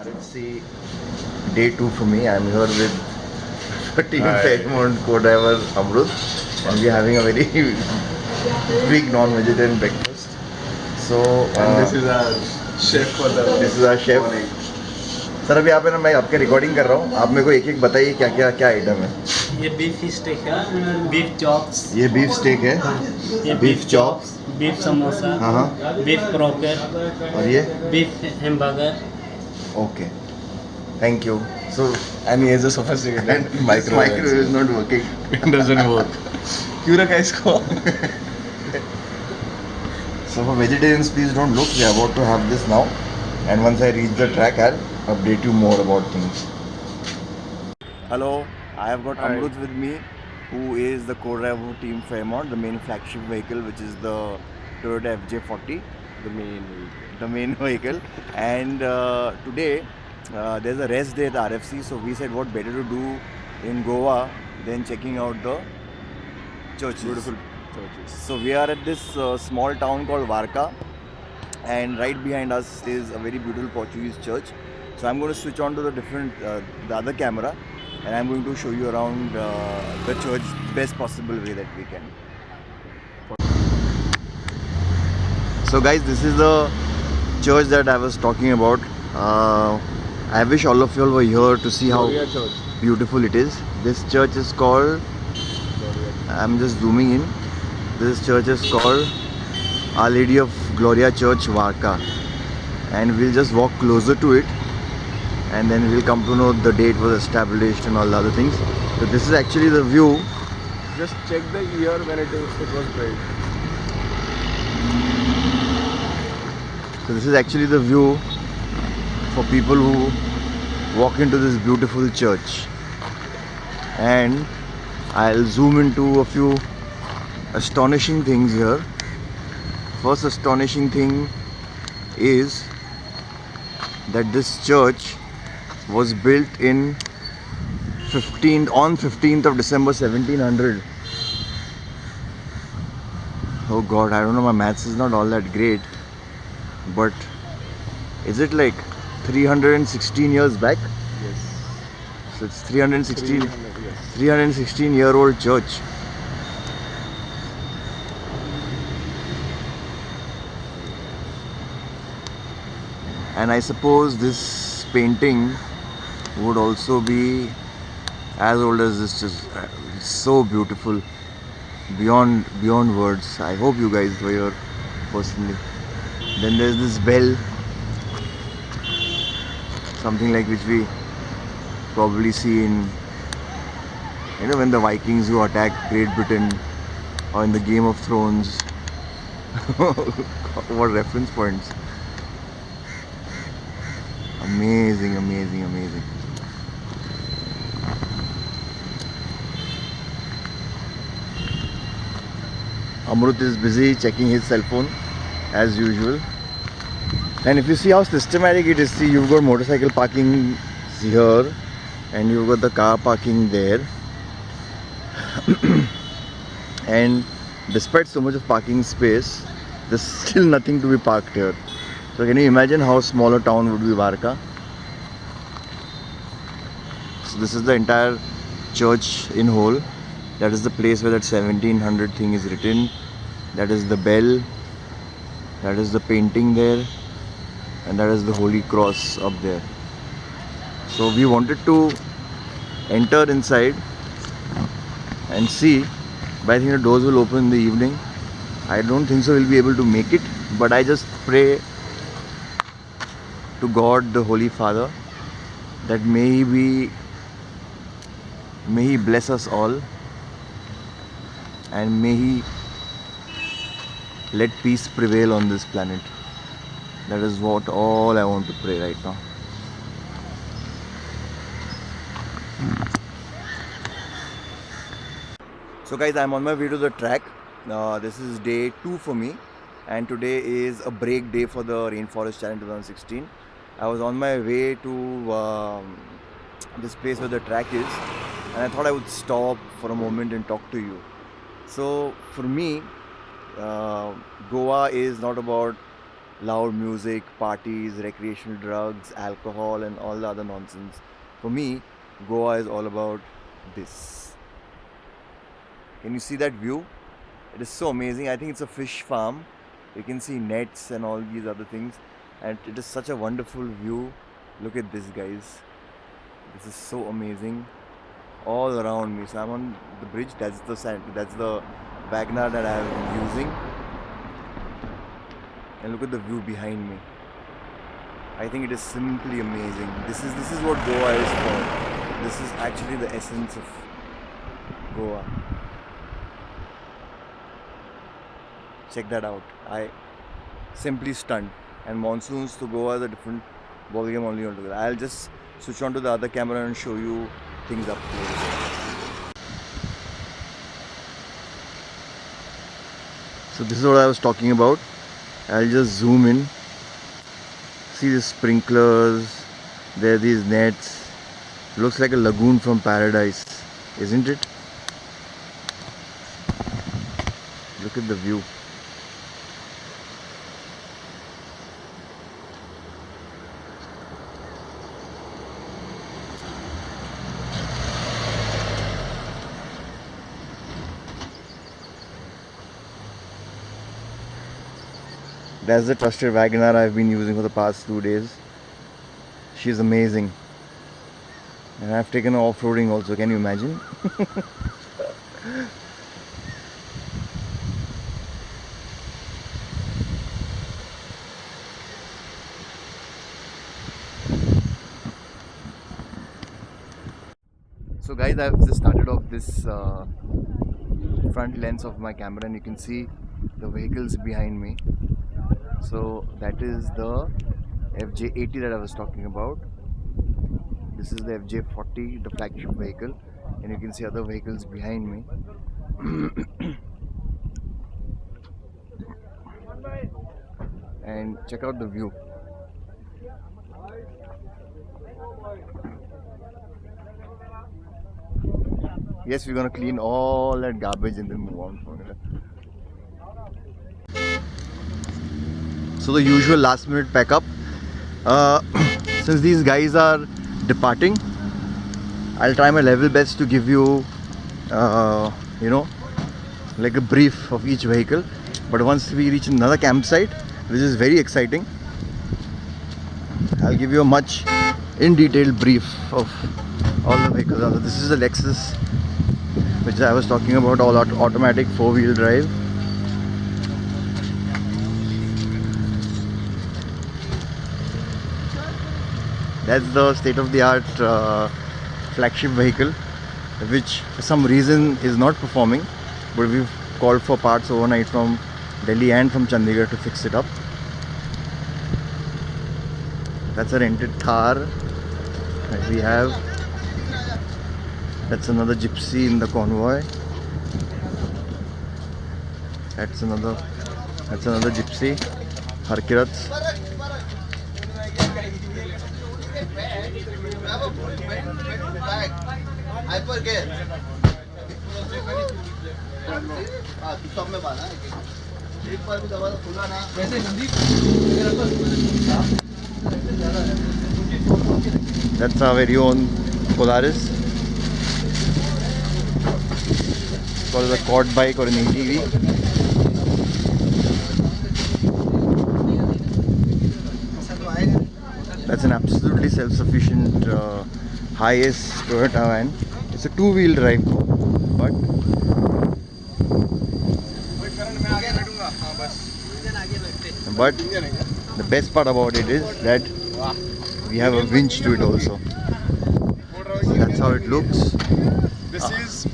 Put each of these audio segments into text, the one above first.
RFC day 2 for me. I'm here with Team Fairmont co-driver Amrut, and we're having a very big non-vegetarian breakfast. So this is our chef for the this is our chef. morning. Sir अभी यहाँ पे ना मैं आपके recording कर रहा हूँ. आप मेरे को एक एक बताइए क्या क्या क्या आइटम है. ये बीफ स्टेक है, बीफ चॉप्स, ये बीफ स्टेक है, ये बीफ चॉप्स, बीफ समोसा, हाँ, बीफ क्रॉकर, और ये beef hamburger. Okay. Thank you. So And he has a sophisticated this microwave. microwave is not working. It doesn't work. क्यों रखा है इसको? So for vegetarians, please don't look. We are about to have this now, and once I reach the track, I'll update you more about things. Hello, I have got Hi. Amrut with me, who is the co-driver of Team Fairmont, the main flagship vehicle, which is the Toyota FJ40, the main vehicle. And today there's a rest day at the RFC, so we said what better to do in Goa than checking out the churches. Beautiful churches. So we are at this small town called Varka, and right behind us is a very beautiful Portuguese church. So I'm going to switch on to the other camera, and I'm going to show you around the church best possible way that we can. So guys, this is the church that I was talking about. I wish all of you all were here to see how Gloria Church. beautiful it is. This church is called, I'm just zooming in. This church is called Our Lady of Gloria Church, Varka, and we'll just walk closer to it, and then we'll come to know the date was established and all the other things. So this is actually the view. Just check the year when it was built. So this is actually the view for people who walk into this beautiful church, and I'll zoom into a few astonishing things here. First astonishing thing is that this church was built in 15th of December 1700. Oh god, I don't know, my maths is not all that great, but is it like 316 years back? Yes. So it's 316 Yes. 316-year-old church. And I suppose this painting would also be as old as this. It's so beautiful, beyond words. I hope you guys were here personally. Then there's this bell, something like which we probably see in, when the Vikings who attacked Great Britain, or in the Game of Thrones. What reference points. Amazing, amazing, amazing. Amrut is busy checking his cell phone as usual. And if you see how systematic it is, see, you've got motorcycle parking here and you've got the car parking there. And despite so much of parking space, there's still nothing to be parked here. So can you imagine how small a town would be Varka? So this is the entire church in whole. That is the place where that 1700 thing is written. That is the bell. That is the painting there. And that is the Holy Cross up there. So we wanted to enter inside and see, but I think the doors will open in the evening. I don't think so we'll be able to make it, but I just pray to God, the Holy Father, that may He bless us all, and may He let peace prevail on this planet. That is what all I want to pray right now. So guys, I'm on my way to the track. This is day 2 for me, and today is a break day for the Rainforest Challenge 2016. I was on my way to this place where the track is, and I thought I would stop for a moment and talk to you. So for me, Goa is not about loud music, parties, recreational drugs, alcohol, and all the other nonsense. For me, Goa is all about this. Can you see that view? It is so amazing. I think it's a fish farm. You can see nets and all these other things, and it is such a wonderful view. Look at this, guys. This is so amazing. All around me. So I'm on the bridge. That's the sand. That's the Wagner that I have been using. And look at the view behind me. I think it is simply amazing. This is what Goa is for. This is actually the essence of Goa. Check that out. I simply stunned. And monsoons to Goa is a different ballgame only altogether. I'll just switch on to the other camera and show you things up close. So this is what I was talking about. I'll just zoom in. See the sprinklers. There are these nets. Looks like a lagoon from paradise, isn't it? Look at the view. That's the trusted Wagoner I've been using for the past 2 days. She's amazing. And I've taken her off-roading also, can you imagine? So guys, I've just started off this front lens of my camera and you can see the vehicles behind me. So that is the FJ80 that I was talking about. This is the FJ40, the flagship vehicle, and you can see other vehicles behind me. And check out the view. Yes, we're gonna clean all that garbage and then move on from it. So the usual last minute pack up. Since these guys are departing, I'll try my level best to give you, like a brief of each vehicle. But once we reach another campsite, which is very exciting, I'll give you a much in detail brief of all the vehicles. This is a Lexus, which I was talking about, all automatic 4-wheel drive. That's the state-of-the-art flagship vehicle, which for some reason is not performing, but we've called for parts overnight from Delhi and from Chandigarh to fix it up. That's a rented Thar that we have. That's another Gypsy in the convoy. That's another Gypsy, Harkirats. That's our very own Polaris. It's called a quad bike or an ATV. That's an absolutely self-sufficient highest Toyota van. It's a 2-wheel drive though, but the best part about it is that we have a winch to it also. So that's how it looks. This is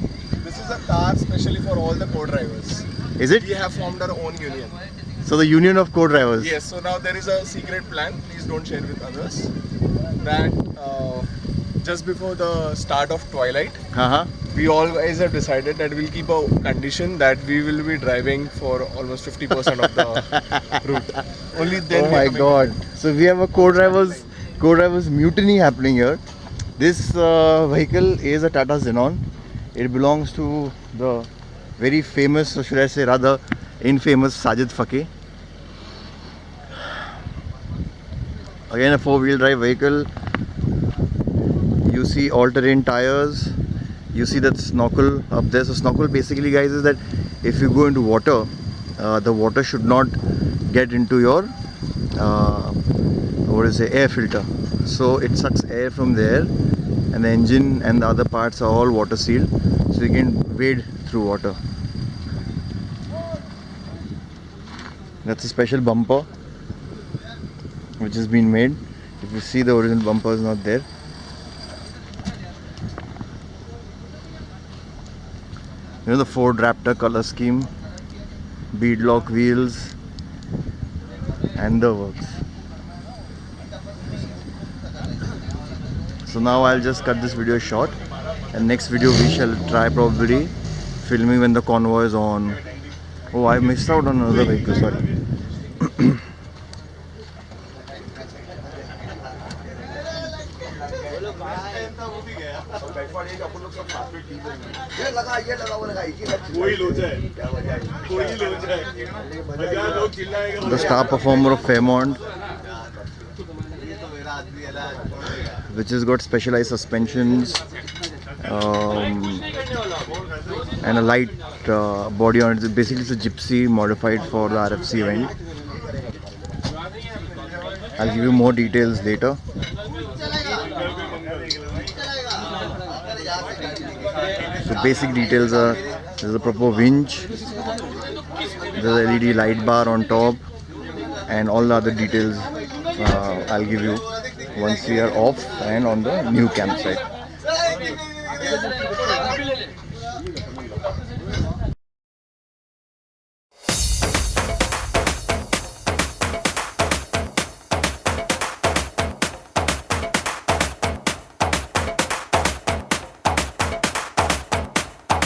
a car specially for all the co-drivers. Is it? We have formed our own union. So the union of co-drivers. Yes, so now there is a secret plan, please don't share with others, that just before the start of twilight, we all guys have decided that we'll keep a condition that we will be driving for almost 50% of the route. Only then. Oh my god. So we have a co-drivers mutiny happening here. This vehicle is a Tata Xenon. It belongs to the very famous, or should I say rather infamous, Sajid Fakir. Again a 4-wheel drive vehicle. You see all-terrain tires. You see that snorkel up there. So snorkel basically, guys, is that if you go into water, the water should not get into your air filter. So it sucks air from there, and the engine and the other parts are all water sealed, so you can wade through water. That's a special bumper which has been made. If you see, the original bumper is not there. You know, the Ford Raptor color scheme, beadlock wheels, and the works. So now I'll just cut this video short, and next video we shall try probably filming when the convoy is on. Oh, I missed out on another vehicle, sorry. The star performer of Fairmont, which has got specialized suspensions and a light body on it. Basically, it's a Gypsy modified for the RFC event. I'll give you more details later. So basic details are, there's a proper winch, there's a LED light bar on top, and all the other details I'll give you once we are off and on the new campsite.